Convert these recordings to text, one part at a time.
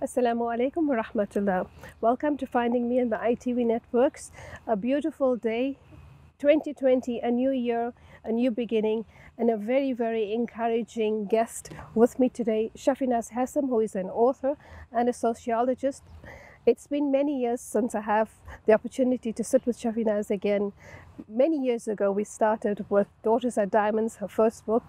Assalamu alaikum wa rahmatullah. Welcome to Finding Me in the ITV networks. A beautiful day, 2020, a new year, a new beginning, and a very, very encouraging guest with me today, Shafinaaz Hassim, who is an author and a sociologist. It's been many years since I have the opportunity to sit with Shafinaaz again. Many years ago, we started with Daughters Are Diamonds, her first book.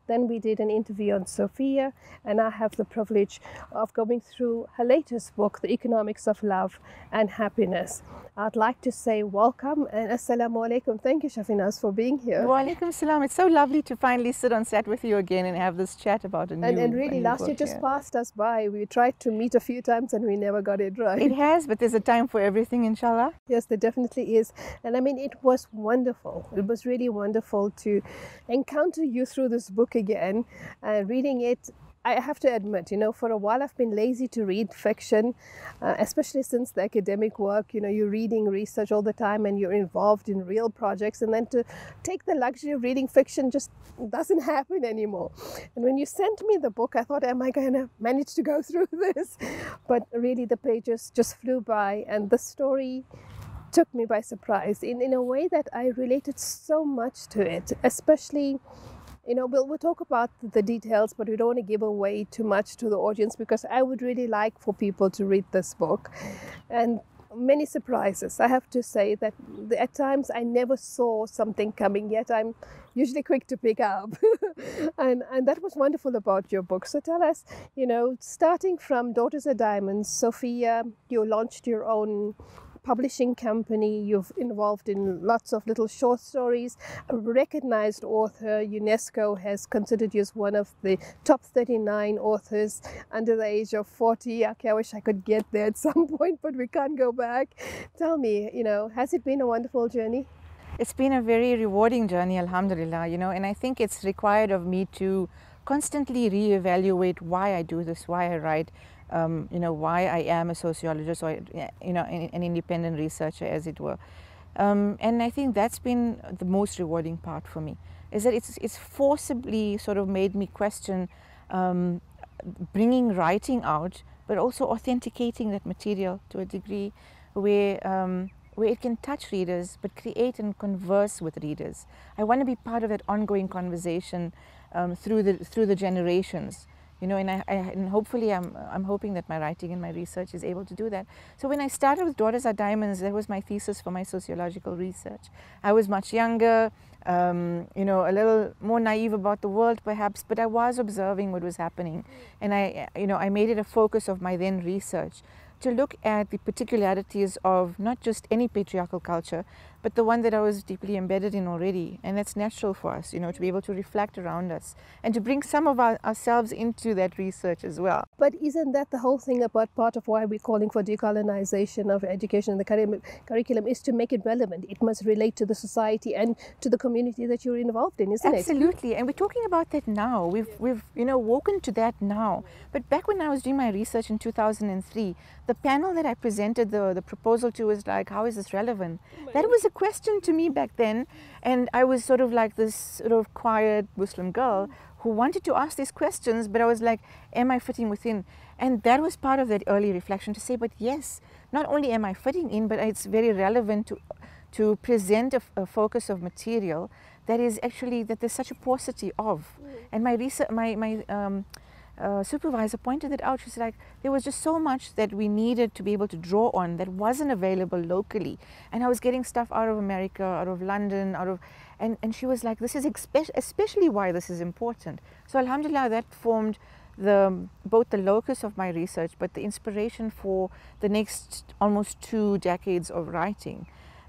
Then we did an interview on Sophia, and I have the privilege of going through her latest book, The Economics of Love and Happiness. I'd like to say welcome and assalamu alaikum. Thank you, Shafinaaz, for being here. Wa alaikum salam. It's so lovely to finally sit on set with you again and have this chat about a new And really, last year just passed us by. We tried to meet a few times and we never got it right. It has, but there's a time for everything, inshallah. Yes, there definitely is. And I mean, it was wonderful. It was really wonderful to encounter you through this book again. Reading it, I have to admit, for a while I've been lazy to read fiction, especially since the academic work. You're reading research all the time and you're involved in real projects. And then to take the luxury of reading fiction just doesn't happen anymore. And when you sent me the book, I thought, am I going to manage to go through this? But really, the pages just flew by, and the story took me by surprise in a way that I related so much to it, especially. We'll talk about the details, but we don't want to give away too much to the audience because I would really like for people to read this book. And many surprises. I have to say that at times I never saw something coming, yet I'm usually quick to pick up. and that was wonderful about your book. So tell us, starting from Daughters Are Diamonds, Sophia, you launched your own publishing company, you've involved in lots of little short stories, a recognized author. UNESCO has considered you as one of the top 39 authors under the age of 40. Okay, I wish I could get there at some point, but we can't go back. Tell me, has it been a wonderful journey? It's been a very rewarding journey, alhamdulillah, and I think it's required of me to constantly reevaluate why I do this, why I write, why I am a sociologist or, an independent researcher, as it were. And I think that's been the most rewarding part for me, is that it's forcibly sort of made me question bringing writing out, but also authenticating that material to a degree where it can touch readers, but create and converse with readers. I want to be part of that ongoing conversation through the generations. And hopefully I'm hoping that my writing and my research is able to do that. So when I started with Daughters Are Diamonds, that was my thesis for my sociological research. I was much younger, a little more naive about the world perhaps, but I was observing what was happening. And I made it a focus of my then research to look at the particularities of not just any patriarchal culture, but the one that I was deeply embedded in already. And that's natural for us, to be able to reflect around us and to bring some of ourselves into that research as well. But isn't that the whole thing about part of why we're calling for decolonization of education and the curriculum is to make it relevant? It must relate to the society and to the community that you're involved in, isn't it? Absolutely. And we're talking about that now. We've woken to that now. But back when I was doing my research in 2003, the panel that I presented the proposal to was like, how is this relevant? That was a question to me back then, and I was sort of like this sort of quiet Muslim girl who wanted to ask these questions, but I was like, am I fitting within? And that was part of that early reflection to say, but yes, not only am I fitting in, but it's very relevant to present a focus of material that is actually, that there's such a paucity of. And my research, my supervisor pointed it out. She's like, there was just so much that we needed to be able to draw on that wasn't available locally. And I was getting stuff out of America, out of London, and she was like, this is especially why this is important. So alhamdulillah, that formed both the locus of my research, but the inspiration for the next almost 2 decades of writing.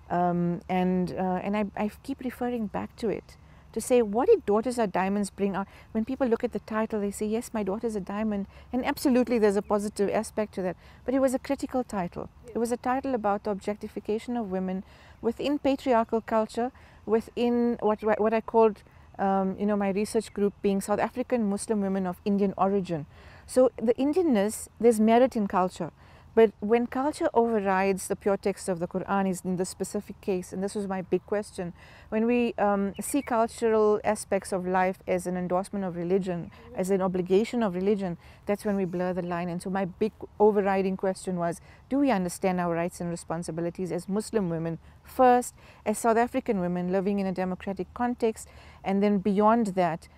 And I keep referring back to it, to say, what did Daughters Are Diamonds bring out? When people look at the title, they say, yes, my daughter's a diamond. And absolutely, there's a positive aspect to that. But it was a critical title. It was a title about the objectification of women within patriarchal culture, within what I called, my research group being South African Muslim women of Indian origin. So the Indianness, there's merit in culture. But when culture overrides the pure text of the Quran, is in this specific case, and this was my big question, when we see cultural aspects of life as an endorsement of religion, as an obligation of religion, that's when we blur the line. And so my big overriding question was, do we understand our rights and responsibilities as Muslim women first, as South African women living in a democratic context, and then beyond that,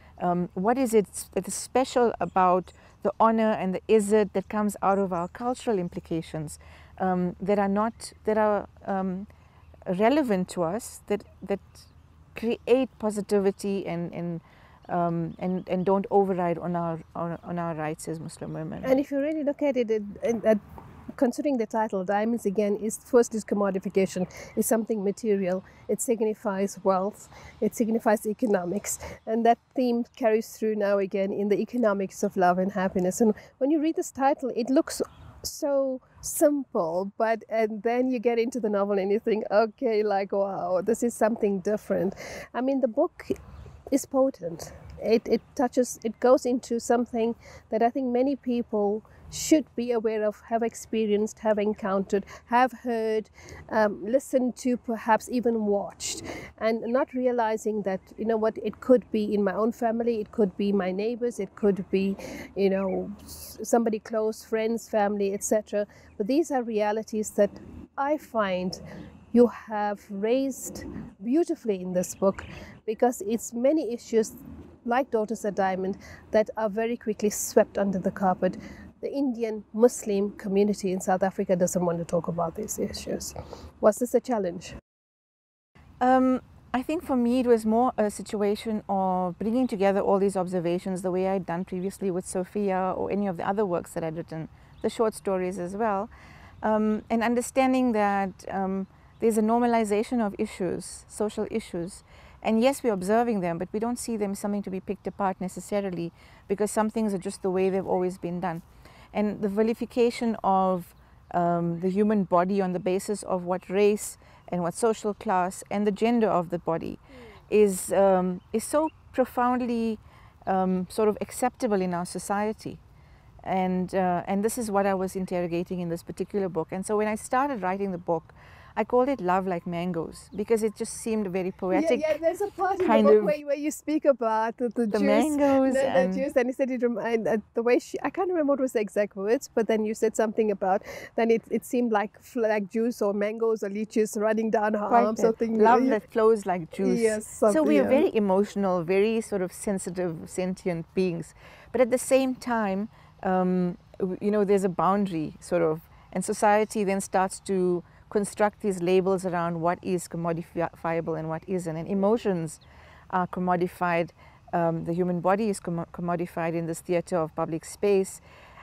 what is it that is special about the honor and the izzat that comes out of our cultural implications that are relevant to us, that create positivity and don't override on our rights as Muslim women. And if you really look at it, considering the title, diamonds again is commodification, is something material. It signifies wealth, it signifies economics, and that theme carries through now again in the economics of love and happiness. And when you read this title, it looks so simple, and then you get into the novel and you think, okay, like, wow, this is something different. I mean, the book is potent. It goes into something that I think many people should be aware of, have experienced, have encountered, have heard, listened to, perhaps even watched, and not realizing that, you know what, it could be in my own family, it could be my neighbors, it could be, you know, somebody close, friends, family, etc. But these are realities that I find you have raised beautifully in this book, because it's many issues like Daughters of Diamond that are very quickly swept under the carpet. The Indian Muslim community in South Africa doesn't want to talk about these issues. Was this a challenge? I think for me it was more a situation of bringing together all these observations the way I'd done previously with Sophia or any of the other works that I'd written, the short stories as well, and understanding that there's a normalization of issues, social issues. And yes, we're observing them, but we don't see them as something to be picked apart necessarily, because some things are just the way they've always been done. And the vilification of the human body on the basis of what race and what social class and the gender of the body is so profoundly sort of acceptable in our society. And this is what I was interrogating in this particular book. And so when I started writing the book, I called it Love Like Mangoes, because it just seemed very poetic. Yeah, there's a part in the book where you speak about the juice, mangoes, the juice, and you said it reminded the way I can't remember what was the exact words, but then you said something about then it seemed like juice or mangoes or lychees running down her arms. Something love that flows like juice. Yes, so we are very emotional, very sort of sensitive, sentient beings, but at the same time, you know, there's a boundary sort of, and society then starts to construct these labels around what is commodifiable and what isn't. And emotions are commodified. The human body is commodified in this theater of public space.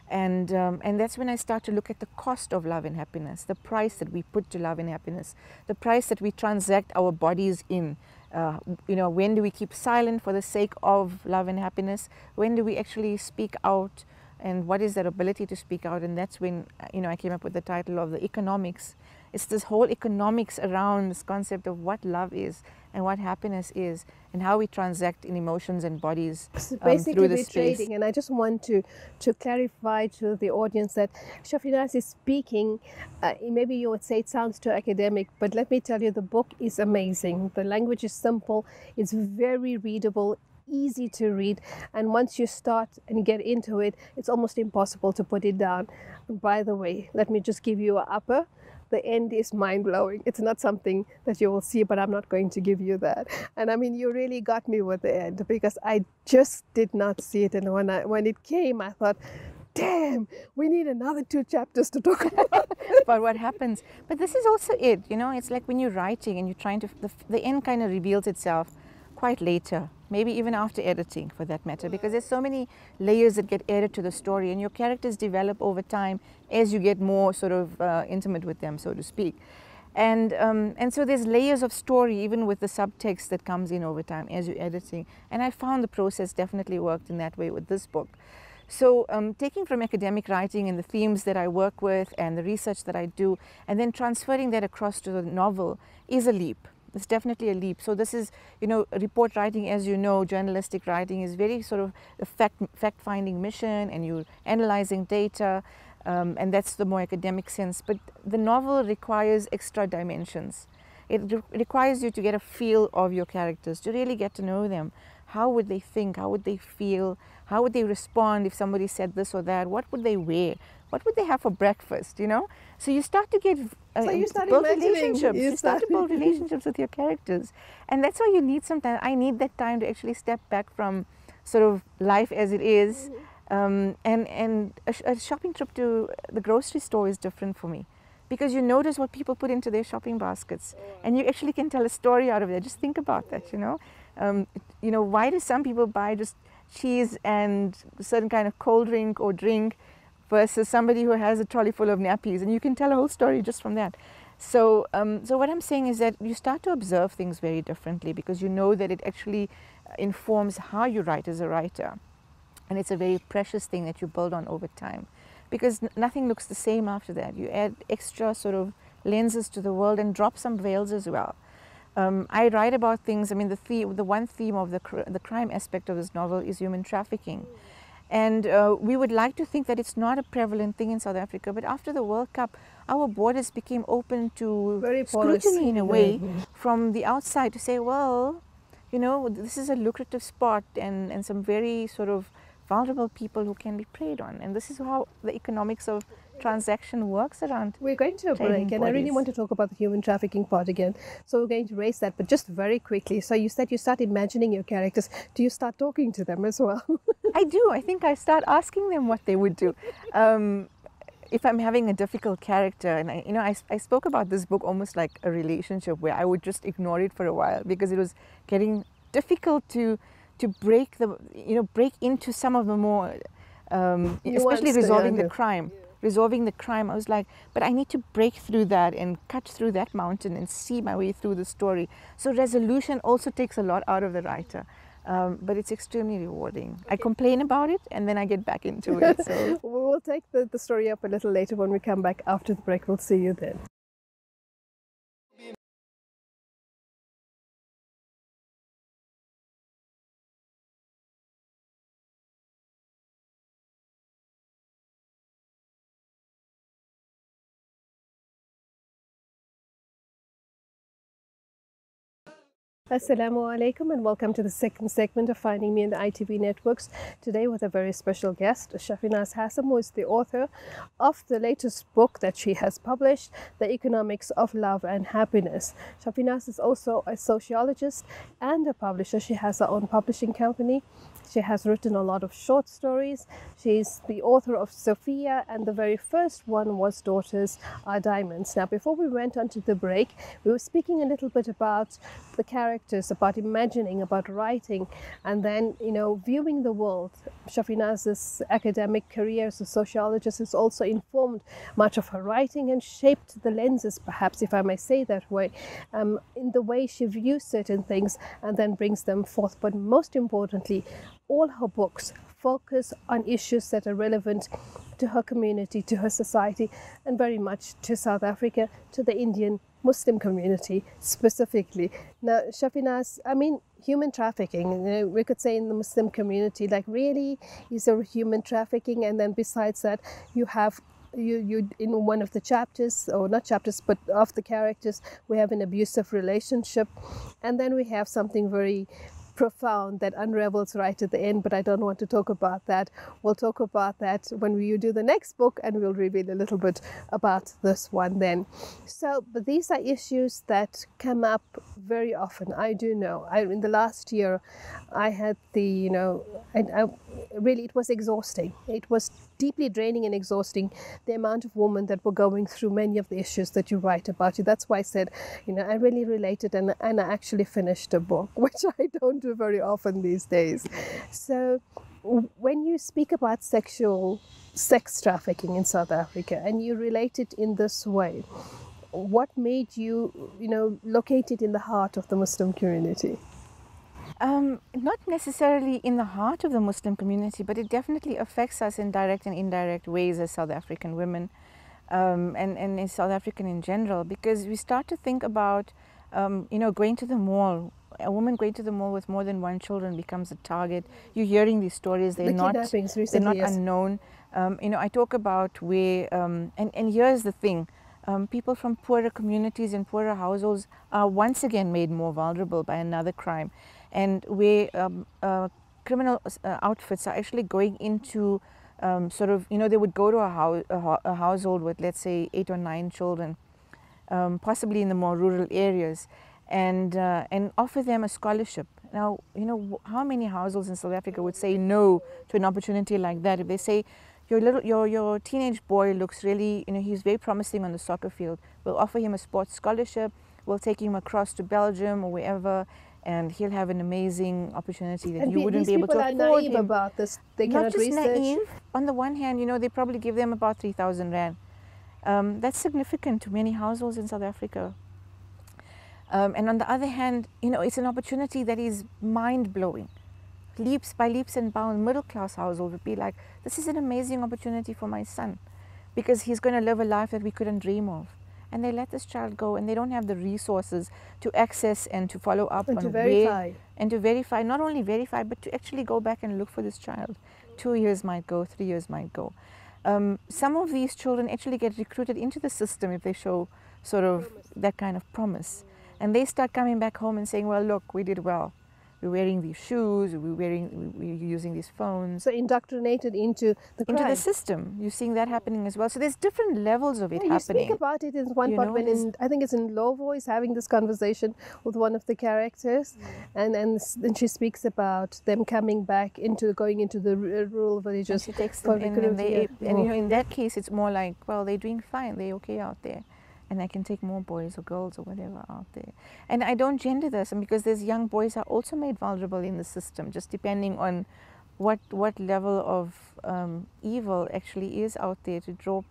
And that's when I start to look at the cost of love and happiness, the price that we put to love and happiness, the price that we transact our bodies in. You know, when do we keep silent for the sake of love and happiness? When do we actually speak out? And what is that ability to speak out? And that's when, you know, I came up with the title of the economics. It's this whole economics around this concept of what love is and what happiness is, and how we transact in emotions and bodies through the space. And I just want to clarify to the audience that Shafinaaz is speaking, maybe you would say it sounds too academic, but let me tell you, the book is amazing. The language is simple, it's very readable, easy to read, and once you start and get into it, it's almost impossible to put it down. By the way, let me just give you an upper. The end is mind-blowing. It's not something that you will see, but I'm not going to give you that. And I mean, you really got me with the end, because I just did not see it. And when it came, I thought, damn, we need another 2 chapters to talk about what happens. But this is also it, you know, it's like when you're writing and you're trying to, the end kind of reveals itself quite later, maybe even after editing for that matter, because there's so many layers that get added to the story, and your characters develop over time as you get more sort of intimate with them, so to speak. And so there's layers of story even with the subtext that comes in over time as you're editing. And I found the process definitely worked in that way with this book. So taking from academic writing and the themes that I work with and the research that I do, and then transferring that across to the novel is a leap. It's definitely a leap. So this is, you know, report writing, as you know, journalistic writing is very sort of a fact-finding mission, and you're analyzing data. and that's the more academic sense. But the novel requires extra dimensions. It requires you to get a feel of your characters, to really get to know them. How would they think? How would they feel? How would they respond if somebody said this or that? What would they wear? What would they have for breakfast? You know, so you start to get So you start build imagining. relationships. You start to build relationships with your characters, and that's why you need some time. I need that time to actually step back from sort of life as it is. And a shopping trip to the grocery store is different for me, because you notice what people put into their shopping baskets, and you actually can tell a story out of it. Just think about that, you know. Why do some people buy just cheese and a certain kind of cold drink or drink versus somebody who has a trolley full of nappies? And you can tell a whole story just from that. So, so what I'm saying is that you start to observe things very differently, because you know that it actually informs how you write as a writer. And it's a very precious thing that you build on over time, because nothing looks the same after that. You add extra sort of lenses to the world and drop some veils as well. I write about things. I mean, the one theme of the crime aspect of this novel is human trafficking. And we would like to think that it's not a prevalent thing in South Africa, but after the World Cup, our borders became open to scrutiny in a way from the outside, to say, well, you know, this is a lucrative spot, and some very sort of vulnerable people who can be preyed on. And this is how the economics of transaction works around. We're going to a break, and I really want to talk about the human trafficking part again. So we're going to raise that, but just very quickly. So you said you start imagining your characters. Do you start talking to them as well? I do. I think I start asking them what they would do. If I'm having a difficult character, and I spoke about this book almost like a relationship, where I would just ignore it for a while because it was getting difficult to break into some of the more, especially resolving the crime. Resolving the crime, I was like, but I need to break through that and cut through that mountain and see my way through the story. So resolution also takes a lot out of the writer. But it's extremely rewarding. I complain about it and then I get back into it. So. We'll take the story up a little later when we come back after the break. We'll see you then. Assalamu alaikum and welcome to the second segment of Finding Me in the ITV Networks. Today with a very special guest, Shafinaaz Hassim, who is the author of the latest book that she has published, The Economics of Love and Happiness. Shafinaaz is also a sociologist and a publisher. She has her own publishing company. She has written a lot of short stories. She's the author of Sophia, and the very first one was Daughters Are Diamonds. Now, before we went on to the break, we were speaking a little bit about the characters, about imagining, about writing, and then, viewing the world. Shafinaaz's academic career as a sociologist has also informed much of her writing and shaped the lenses, perhaps, if I may say that way, in the way she views certain things and then brings them forth. But most importantly, all her books focus on issues that are relevant to her community, to her society, and very much to South Africa, to the Indian Muslim community specifically. Now, Shafinaaz, human trafficking, we could say in the Muslim community, like really is there human trafficking? And then besides that, you have you in one of the chapters, or not chapters, but of the characters, we have an abusive relationship, and then we have something very profound that unravels right at the end, but I don't want to talk about that. We'll talk about that when you do the next book, and we'll reveal a little bit about this one then. So, but these are issues that come up very often. I do know. In the last year, I had really, it was exhausting. It was deeply draining and exhausting, the amount of women that were going through many of the issues that you write about. That's why I said, I really related, and I actually finished a book, which I don't do very often these days. So when you speak about sex trafficking in South Africa, and you relate it in this way, what made you, locate it in the heart of the Muslim community? Not necessarily in the heart of the Muslim community, but it definitely affects us in direct and indirect ways as South African women, and as South African in general, because we start to think about, going to the mall. A woman going to the mall with more than one children becomes a target. You're hearing these stories. They're not unknown. I talk about where, and here's the thing, people from poorer communities and poorer households are once again made more vulnerable by another crime, and where criminal outfits are actually going into sort of, they would go to a household with, let's say, 8 or 9 children, possibly in the more rural areas, and offer them a scholarship. Now, how many households in South Africa would say no to an opportunity like that? If they say, your teenage boy looks really, he's very promising on the soccer field, we'll offer him a sports scholarship, we'll take him across to Belgium or wherever, and he'll have an amazing opportunity that you wouldn't be able to afford. These people are naive about this. They cannot research. Not just naive. On the one hand, they probably give them about 3,000 rand. That's significant to many households in South Africa. And on the other hand, it's an opportunity that is mind-blowing. By leaps and bounds, middle-class household would be like, this is an amazing opportunity for my son, because he's going to live a life that we couldn't dream of. And they let this child go, and they don't have the resources to access and to follow up and to verify. And to verify, not only verify, but to actually go back and look for this child. 2 years might go, 3 years might go. Some of these children actually get recruited into the system if they show sort of that kind of promise. And they start coming back home and saying, well, look, we did well. We're wearing these shoes, we're using these phones. So indoctrinated into the crime. Into the system. You're seeing that happening as well. So there's different levels of it happening. You speak about it in one part when I think it's in Low Voice, having this conversation with one of the characters, and then she speaks about them coming back going into the rural villages. And she takes them in, in that case it's more like, well, they're doing fine, they're okay out there. And I can take more boys or girls or whatever out there. And I don't gender this, and because there's young boys are also made vulnerable in the system, just depending on what level of evil actually is out there to draw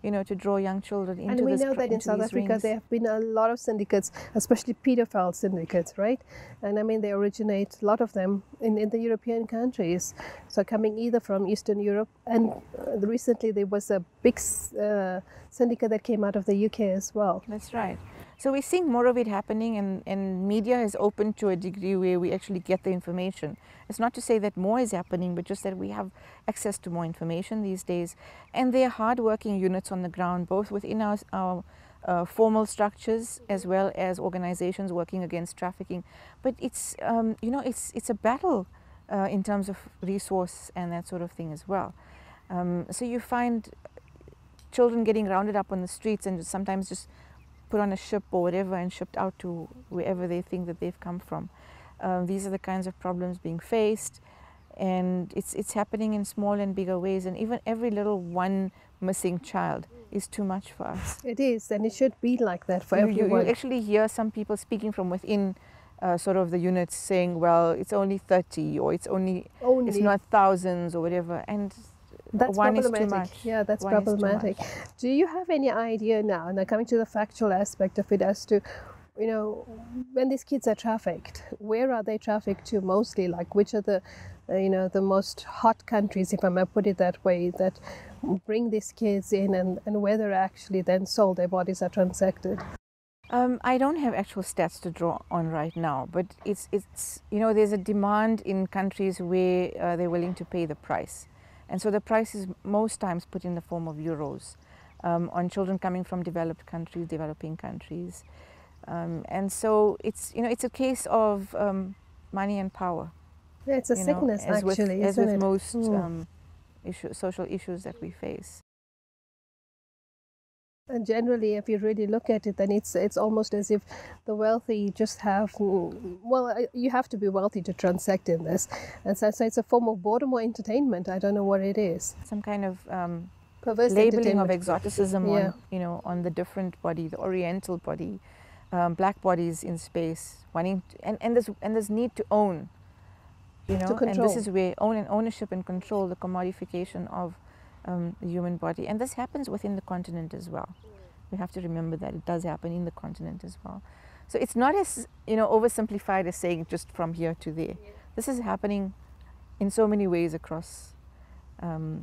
young children into this. And we know that in South Africa there have been a lot of syndicates, especially pedophile syndicates, right? And I mean, they originate, a lot of them, in the European countries. So coming either from Eastern Europe, and recently there was a big syndicate that came out of the UK as well. That's right. So we're seeing more of it happening, and media is open to a degree where we actually get the information. It's not to say that more is happening, but just that we have access to more information these days. And there are hard-working units on the ground, both within our formal structures as well as organizations working against trafficking. But it's a battle in terms of resource and that sort of thing as well. So you find children getting rounded up on the streets and sometimes just put on a ship or whatever and shipped out to wherever they think that they've come from. These are the kinds of problems being faced, and it's happening in small and bigger ways, and even every little one missing child is too much for us. It is, and it should be like that for everyone. You actually hear some people speaking from within sort of the units saying, well, it's only 30 or it's not thousands or whatever, and that's one problematic. Is too much. Yeah, that's one problematic. Do you have any idea now coming to the factual aspect of it, as to, when these kids are trafficked, where are they trafficked to mostly? Like, which are the, the most hot countries, if I may put it that way, that bring these kids in, and where they're actually then sold, their bodies are transacted? I don't have actual stats to draw on right now, but it's there's a demand in countries where they're willing to pay the price. And so the price is most times put in the form of euros on children coming from developing countries. And so it's a case of money and power. Yeah, it's a sickness, actually, as with most social issues that we face. And generally, if you really look at it, then it's almost as if the wealthy just have, you have to be wealthy to transact in this. And so it's a form of boredom or entertainment. I don't know what it is. Some kind of perverse labeling of exoticism on the different body, the oriental body, black bodies in space, wanting to, and there's need to own, to control. And this is where ownership and control, the commodification of the human body, and this happens within the continent as well. We have to remember that it does happen in the continent as well. So it's not as oversimplified as saying just from here to there. This is happening in so many ways across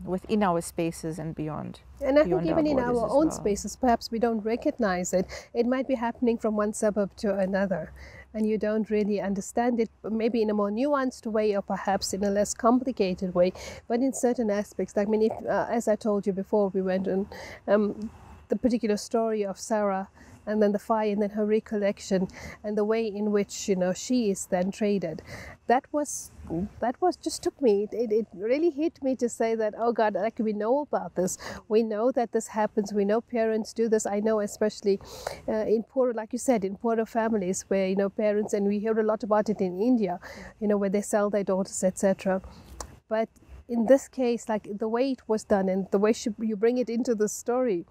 within our spaces and beyond. And I think even in our own spaces, perhaps we don't recognize it. It might be happening from one suburb to another. and you don't really understand it, maybe in a more nuanced way or perhaps in a less complicated way. But in certain aspects, like, I mean, if, as I told you before, we went on the particular story of Sarah, and then the fire, and then her recollection, and the way in which, you know, she is then traded. That was just took me. It really hit me to say that, oh God, like, we know about this. We know that this happens. We know parents do this. I know, especially in poor, like you said, in poorer families where, you know, parents, and we hear a lot about it in India, you know, where they sell their daughters, etc. But in this case, like the way it was done and the way you bring it into the story,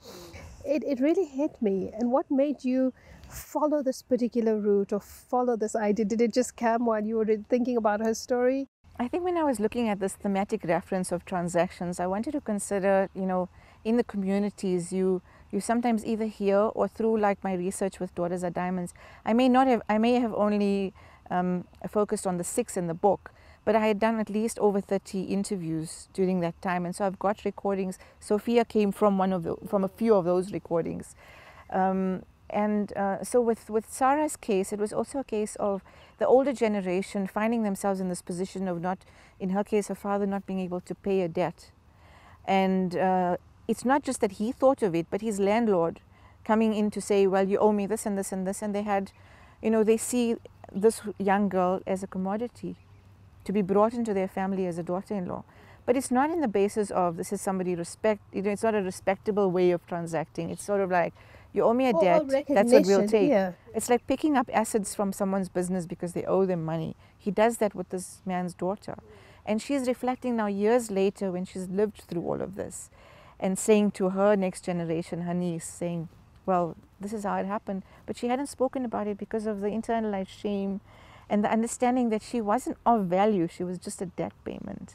it really hit me. And what made you follow this particular route or follow this idea? Did it just come while you were thinking about her story? I think when I was looking at this thematic reference of transactions, I wanted to consider, you know, in the communities, you sometimes either hear or through, like my research with Daughters Are Diamonds, I may have only focused on the 6 in the book, but I had done at least over 30 interviews during that time, and so I've got recordings. Sophia came from a few of those recordings. So with Sarah's case, it was also a case of the older generation finding themselves in this position of not, in her case, her father not being able to pay a debt. And it's not just that he thought of it, but his landlord coming in to say, well, you owe me this and this and this. And they had, you know, they see this young girl as a commodity to be brought into their family as a daughter-in-law. But it's not in the basis of this is somebody you know, it's not a respectable way of transacting. It's sort of like, you owe me a debt, that's what we'll take. Yeah. It's like picking up assets from someone's business because they owe them money. He does that with this man's daughter. And she's reflecting now years later when she's lived through all of this and saying to her next generation, her niece, saying, well, this is how it happened. But she hadn't spoken about it because of the internalized shame and the understanding that she wasn't of value. She was just a debt payment,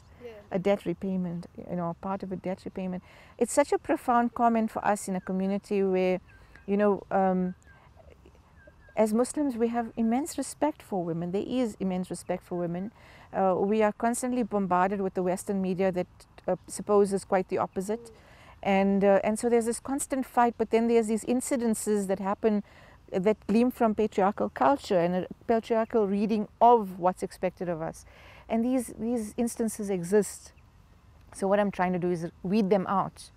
a debt repayment, you know, part of a debt repayment. It's such a profound comment for us in a community where, you know, as Muslims, we have immense respect for women. There is immense respect for women. We are constantly bombarded with the Western media that supposes quite the opposite. And so there's this constant fight, but then there's these incidences that happen that gleam from patriarchal culture and a patriarchal reading of what's expected of us. And these instances exist. So what I'm trying to do is weed them out.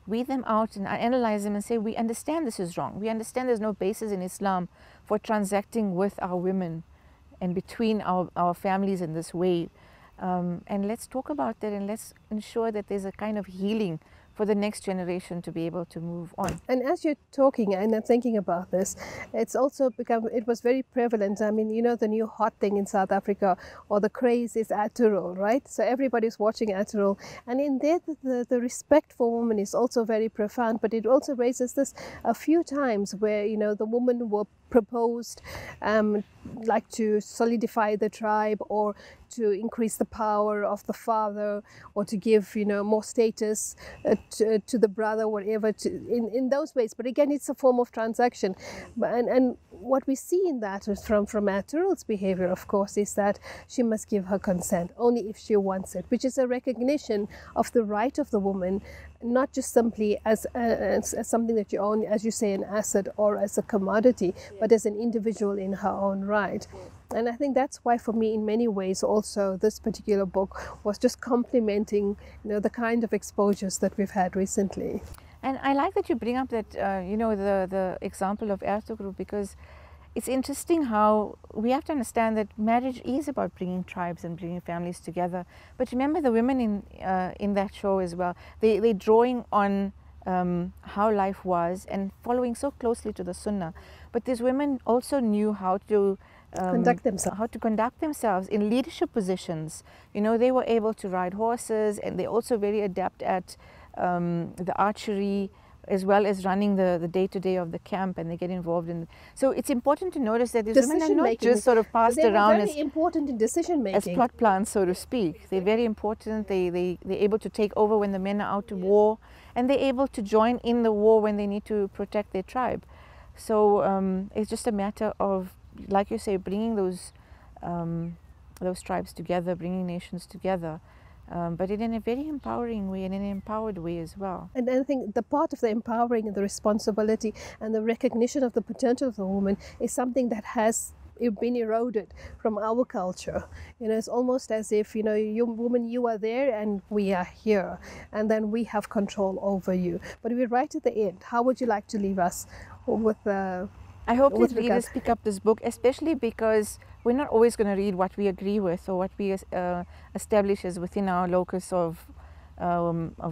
Weed them out and analyze them and say, we understand this is wrong. We understand there's no basis in Islam for transacting with our women and between our families in this way. And let's talk about that, and let's ensure that there's a kind of healing for the next generation to be able to move on. And as you're talking and I'm thinking about this, it's also become, it was very prevalent. I mean, you know, the new hot thing in South Africa, or the craze, is Atterol, right? So everybody's watching Atterol. And in there, the respect for women is also very profound, but it also raises this a few times where, you know, the women were proposed like to solidify the tribe, or to increase the power of the father, or to give, you know, more status to the brother, whatever, in those ways. But again, it's a form of transaction. And what we see in that from Atterol's behavior, of course, is that she must give her consent only if she wants it, which is a recognition of the right of the woman, not just simply as something that you own, as you say, an asset or as a commodity, but as an individual in her own right. And I think that's why, for me, in many ways, also this particular book was just complementing, you know, the kind of exposures that we've had recently. And I like that you bring up that, you know, the example of Ertugrul, because it's interesting how we have to understand that marriage is about bringing tribes and bringing families together. But remember, the women in that show as well, they're drawing on how life was and following so closely to the Sunnah. But these women also knew how to conduct themselves in leadership positions. You know, they were able to ride horses, and they're also very adept at the archery, as well as running the day-to-day of the camp, and they get involved in. So it's important to notice that these women are not just sort of passed around as important in decision making, as plot plants, so to speak. They're very important. They're able to take over when the men are out to war, and they're able to join in the war when they need to protect their tribe. So it's just a matter of, like you say, bringing those tribes together, bringing nations together. But in a very empowering way and in an empowered way as well. And I think the part of the empowering and the responsibility and the recognition of the potential of the woman is something that has been eroded from our culture. You know, it's almost as if, you know, you woman, you are there and we are here, and then we have control over you. But we're right at the end. How would you like to leave us with I hope with that readers pick up this book, especially because we're not always going to read what we agree with or what we establish as within our locus of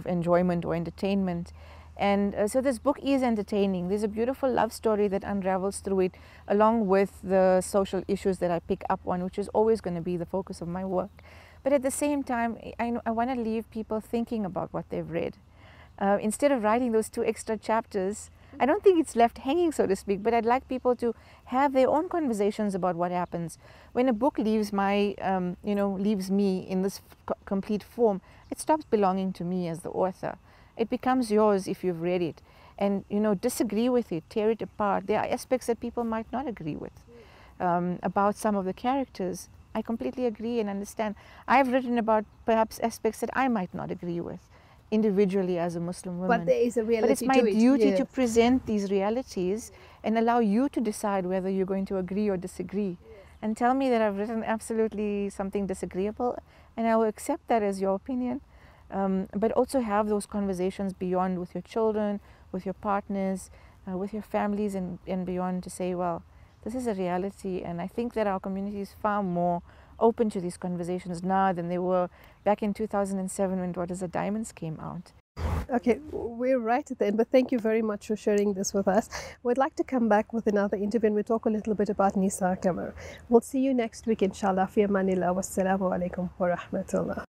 enjoyment or entertainment. And so this book is entertaining. There's a beautiful love story that unravels through it, along with the social issues that I pick up on, which is always going to be the focus of my work. But at the same time, I want to leave people thinking about what they've read. Instead of writing those 2 extra chapters, I don't think it's left hanging, so to speak, but I'd like people to have their own conversations about what happens. When a book leaves my, leaves me in this complete form, it stops belonging to me as the author. It becomes yours if you've read it. And, you know, disagree with it, tear it apart. There are aspects that people might not agree with about some of the characters. I completely agree and understand. I've written about perhaps aspects that I might not agree with individually as a Muslim woman. But there is a reality. But it's my to it. duty Yeah. to present these realities and allow you to decide whether you're going to agree or disagree. And tell me that I've written absolutely something disagreeable, and I will accept that as your opinion. But also have those conversations beyond with your children, with your partners, with your families and beyond, to say, well, this is a reality. And I think that our community is far more open to these conversations now than they were back in 2007 when Daughters of Diamonds came out. Okay, we're right at the end, but thank you very much for sharing this with us. We'd like to come back with another interview and we'll talk a little bit about Nisa Kamar. We'll see you next week, inshallah. Fi amanillah. Wassalamu alaikum wa rahmatullah.